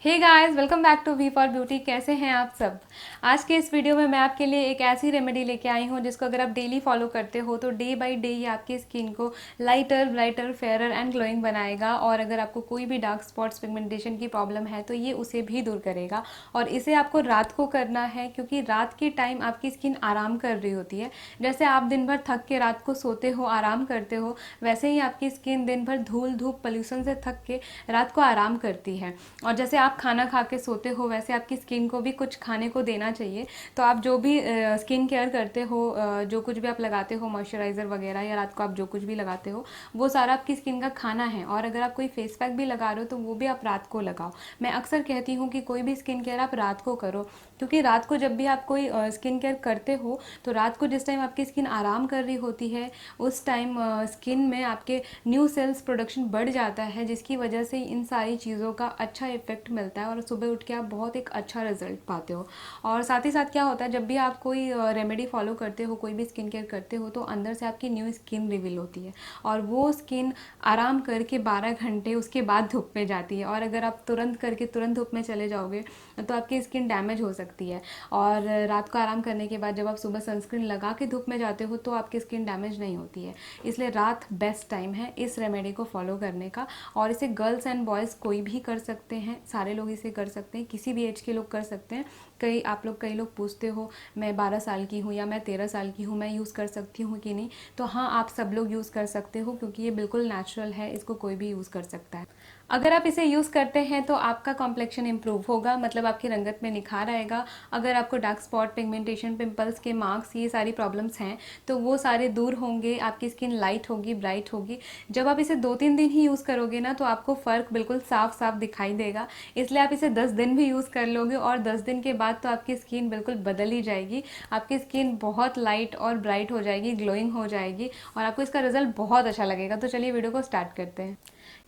Hey guys, welcome back to V for beauty. कैसे हैं आप सब। आज के इस वीडियो में मैं आपके लिए एक ऐसी रेमेडी लेके आई हूँ जिसको अगर आप डेली फॉलो करते हो तो डे बाय डे ये आपकी स्किन को lighter, brighter, fairer and glowing बनाएगा। और अगर आपको कोई भी डार्क स्पॉट्स, पिगमेंटेशन की प्रॉब्लम है तो ये उसे भी दूर करेगा। और इसे आपको रात को करना है क्योंकि रात के टाइम आपकी स्किन आराम कर रही होती है। जैसे आप दिन भर थक के रात को सोते हो, आराम करते हो, वैसे ही आपकी स्किन दिन भर धूल धूप पोल्यूशन से थक के रात को आराम करती है। और जैसे आप खाना खा के सोते हो वैसे आपकी स्किन को भी कुछ खाने को देना चाहिए। तो आप जो भी स्किन केयर करते हो, जो कुछ भी आप लगाते हो, मॉइस्चराइज़र वगैरह, या रात को आप जो कुछ भी लगाते हो वो सारा आपकी स्किन का खाना है। और अगर आप कोई फेस पैक भी लगा रहे हो तो वो भी आप रात को लगाओ। मैं अक्सर कहती हूँ कि कोई भी स्किन केयर आप रात को करो, क्योंकि रात को जब भी आप कोई स्किन केयर करते हो तो रात को जिस टाइम आपकी स्किन आराम कर रही होती है उस टाइम स्किन में आपके न्यू सेल्स प्रोडक्शन बढ़ जाता है, जिसकी वजह से इन सारी चीज़ों का अच्छा इफेक्ट मिलता है और सुबह उठ के आप बहुत एक अच्छा रिजल्ट पाते हो। और साथ ही साथ क्या होता है, जब भी आप कोई रेमेडी फॉलो करते हो, कोई भी स्किन केयर करते हो, तो अंदर से आपकी न्यू स्किन रिवील होती है और वो स्किन आराम करके 12 घंटे उसके बाद धूप में जाती है। और अगर आप तुरंत करके तुरंत धूप में चले जाओगे तो आपकी स्किन डैमेज हो सकती है। और रात को आराम करने के बाद जब आप सुबह सनस्क्रीन लगा के धूप में जाते हो तो आपकी स्किन डैमेज नहीं होती है। इसलिए रात बेस्ट टाइम है इस रेमेडी को फॉलो करने का। और इसे गर्ल्स एंड बॉयज़ कोई भी कर सकते हैं, सारे लोग इसे कर सकते हैं, किसी भी एज के लोग कर सकते हैं। कई लोग पूछते हो मैं 12 साल की हूँ या मैं 13 साल की हूँ, मैं यूज़ कर सकती हूँ कि नहीं। तो हाँ, आप सब लोग यूज़ कर सकते हो क्योंकि ये बिल्कुल नेचुरल है, इसको कोई भी यूज़ कर सकता है। अगर आप इसे यूज़ करते हैं तो आपका कॉम्प्लेक्शन इंप्रूव होगा, मतलब आपकी रंगत में निखार आएगा। अगर आपको डार्क स्पॉट, पिगमेंटेशन, पिंपल्स के मार्क्स, ये सारी प्रॉब्लम्स हैं तो वो सारे दूर होंगे, आपकी स्किन लाइट होगी, ब्राइट होगी। जब आप इसे 2-3 दिन ही यूज़ करोगे ना तो आपको फ़र्क बिल्कुल साफ साफ दिखाई देगा। इसलिए आप इसे 10 दिन भी यूज़ कर लोगे और 10 दिन के बाद तो आपकी स्किन बिल्कुल बदल ही जाएगी। आपकी स्किन बहुत लाइट और ब्राइट हो जाएगी, ग्लोइंग हो जाएगी और आपको इसका रिजल्ट बहुत अच्छा लगेगा। तो चलिए वीडियो को स्टार्ट करते हैं।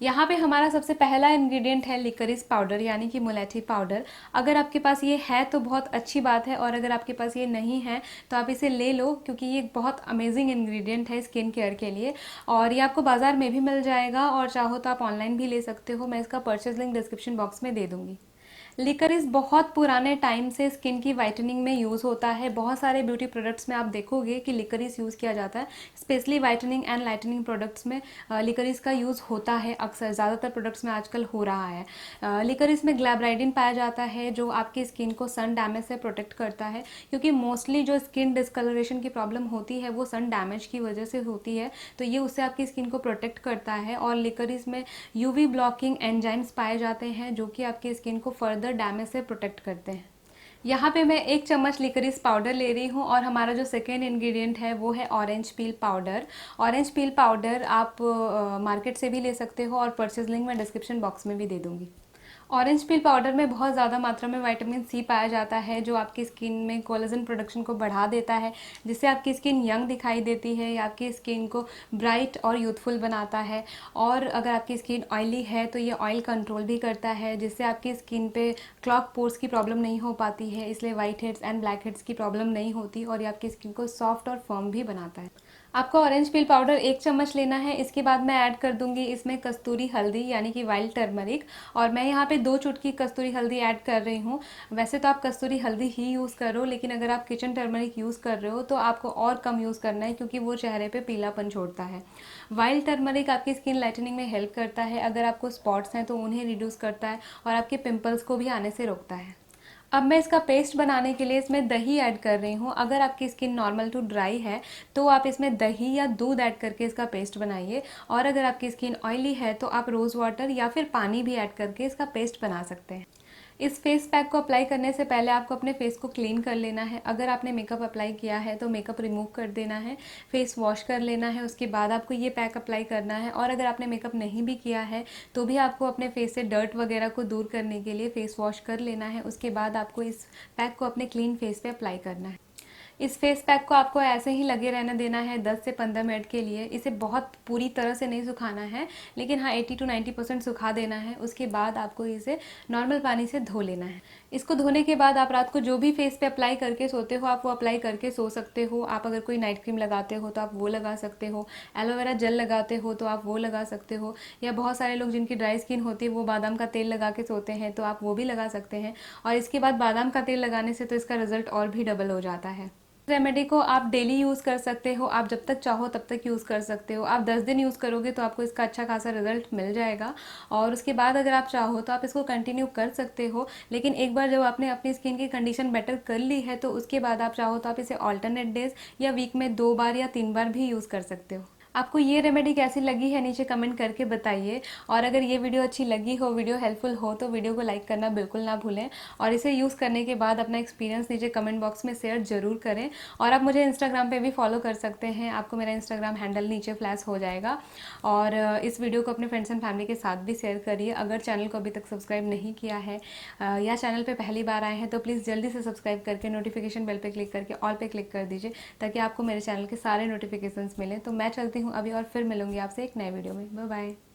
यहाँ पे हमारा सबसे पहला इंग्रेडिएंट है लिकरिस पाउडर, यानी कि मुलेठी पाउडर। अगर आपके पास ये है तो बहुत अच्छी बात है, और अगर आपके पास ये नहीं है तो आप इसे ले लो क्योंकि ये एक बहुत अमेजिंग इंग्रेडिएंट है स्किन केयर के लिए। और ये आपको बाजार में भी मिल जाएगा और चाहो तो आप ऑनलाइन भी ले सकते हो। मैं इसका परचेज लिंक डिस्क्रिप्शन बॉक्स में दे दूँगी। लिकरिस बहुत पुराने टाइम से स्किन की वाइटनिंग में यूज़ होता है। बहुत सारे ब्यूटी प्रोडक्ट्स में आप देखोगे कि लिकरिस यूज़ किया जाता है। Specially whitening and lightning products में लिकरिस का यूज़ होता है अक्सर, ज़्यादातर प्रोडक्ट्स में आजकल हो रहा है। लिकरिस में ग्लैब्राइडिन पाया जाता है जो आपकी स्किन को सन डैमेज से प्रोटेक्ट करता है, क्योंकि मोस्टली जो स्किन डिस्कलरेशन की प्रॉब्लम होती है वो सन डैमेज की वजह से होती है। तो ये उससे आपकी स्किन को प्रोटेक्ट करता है। और लिकरिस में यूवी ब्लॉकिंग एंजाइम्स पाए जाते हैं जो कि आपकी स्किन को फर्दर डैमेज से प्रोटेक्ट करते हैं। यहाँ पे मैं 1 चम्मच लिकरिस पाउडर ले रही हूँ और हमारा जो सेकेंड इंग्रेडिएंट है वो है orange peel powder. Orange peel powder आप मार्केट से भी ले सकते हो और परचेज लिंक मैं डिस्क्रिप्शन बॉक्स में भी दे दूँगी। ऑरेंज पील पाउडर में बहुत ज़्यादा मात्रा में विटामिन सी पाया जाता है जो आपकी स्किन में कोलेजन प्रोडक्शन को बढ़ा देता है, जिससे आपकी स्किन यंग दिखाई देती है या आपकी स्किन को ब्राइट और यूथफुल बनाता है। और अगर आपकी स्किन ऑयली है तो ये ऑयल कंट्रोल भी करता है, जिससे आपकी स्किन पे क्लॉग पोर्स की प्रॉब्लम नहीं हो पाती है। इसलिए white heads and black heads की प्रॉब्लम नहीं होती और ये आपकी स्किन को सॉफ्ट और फर्म भी बनाता है। आपको ऑरेंज पील पाउडर 1 चम्मच लेना है। इसके बाद मैं ऐड कर दूंगी इसमें कस्तूरी हल्दी, यानी कि वाइल्ड टर्मरिक। और मैं यहाँ पे 2 चुटकी कस्तूरी हल्दी ऐड कर रही हूँ। वैसे तो आप कस्तूरी हल्दी ही यूज़ करो, लेकिन अगर आप किचन टर्मरिक यूज़ कर रहे हो तो आपको और कम यूज़ करना है क्योंकि वो चेहरे पे पीलापन छोड़ता है। वाइल्ड टर्मरिक आपकी स्किन लाइटनिंग में हेल्प करता है। अगर आपको स्पॉट्स हैं तो उन्हें रिड्यूस करता है और आपके पिंपल्स को भी आने से रोकता है। अब मैं इसका पेस्ट बनाने के लिए इसमें दही ऐड कर रही हूँ। अगर आपकी स्किन नॉर्मल टू ड्राई है तो आप इसमें दही या दूध ऐड करके इसका पेस्ट बनाइए। और अगर आपकी स्किन ऑयली है तो आप रोज़ वाटर या फिर पानी भी ऐड करके इसका पेस्ट बना सकते हैं। इस फेस पैक को अप्लाई करने से पहले आपको अपने फेस को क्लीन कर लेना है। अगर आपने मेकअप अप्लाई किया है तो मेकअप रिमूव कर देना है, फेस वॉश कर लेना है, उसके बाद आपको ये पैक अप्लाई करना है। और अगर आपने मेकअप नहीं भी किया है तो भी आपको अपने फेस से डर्ट वगैरह को दूर करने के लिए फेस वॉश कर लेना है। उसके बाद आपको इस पैक को अपने क्लीन फेस पे अप्लाई करना है। इस फेस पैक को आपको ऐसे ही लगे रहने देना है 10 से 15 मिनट के लिए। इसे बहुत पूरी तरह से नहीं सुखाना है, लेकिन हाँ 80 to 90% सुखा देना है। उसके बाद आपको इसे नॉर्मल पानी से धो लेना है। इसको धोने के बाद आप रात को जो भी फेस पे अप्लाई करके सोते हो आप वो अप्लाई करके सो सकते हो। आप अगर कोई नाइट क्रीम लगाते हो तो आप वो लगा सकते हो, एलोवेरा जेल लगाते हो तो आप वो लगा सकते हो, या बहुत सारे लोग जिनकी ड्राई स्किन होती है वो बादाम का तेल लगा के सोते हैं तो आप वो भी लगा सकते हैं। और इसके बाद बादाम का तेल लगाने से तो इसका रिजल्ट और भी डबल हो जाता है। रेमेडी को आप डेली यूज़ कर सकते हो, आप जब तक चाहो तब तक यूज़ कर सकते हो। आप 10 दिन यूज़ करोगे तो आपको इसका अच्छा खासा रिजल्ट मिल जाएगा, और उसके बाद अगर आप चाहो तो आप इसको कंटिन्यू कर सकते हो। लेकिन एक बार जब आपने अपनी स्किन की कंडीशन बेटर कर ली है तो उसके बाद आप चाहो तो आप इसे ऑल्टरनेट डेज या वीक में 2 बार या 3 बार भी यूज़ कर सकते हो। आपको ये रेमेडी कैसी लगी है नीचे कमेंट करके बताइए। और अगर ये वीडियो अच्छी लगी हो, वीडियो हेल्पफुल हो, तो वीडियो को लाइक करना बिल्कुल ना भूलें, और इसे यूज़ करने के बाद अपना एक्सपीरियंस नीचे कमेंट बॉक्स में शेयर जरूर करें। और आप मुझे इंस्टाग्राम पे भी फॉलो कर सकते हैं, आपको मेरा इंस्टाग्राम हैंडल नीचे फ्लैश हो जाएगा। और इस वीडियो को अपने फ्रेंड्स एंड फैमिली के साथ भी शेयर करिए। अगर चैनल को अभी तक सब्सक्राइब नहीं किया है या चैनल पर पहली बार आए हैं तो प्लीज़ जल्दी से सब्सक्राइब करके नोटिफिकेशन बेल पर क्लिक करके ऑल पे क्लिक कर दीजिए, ताकि आपको मेरे चैनल के सारे नोटिफिकेशंस मिलें। तो मैं चलती हूँ अभी और फिर मिलूंगी आपसे एक नए वीडियो में। Bye bye.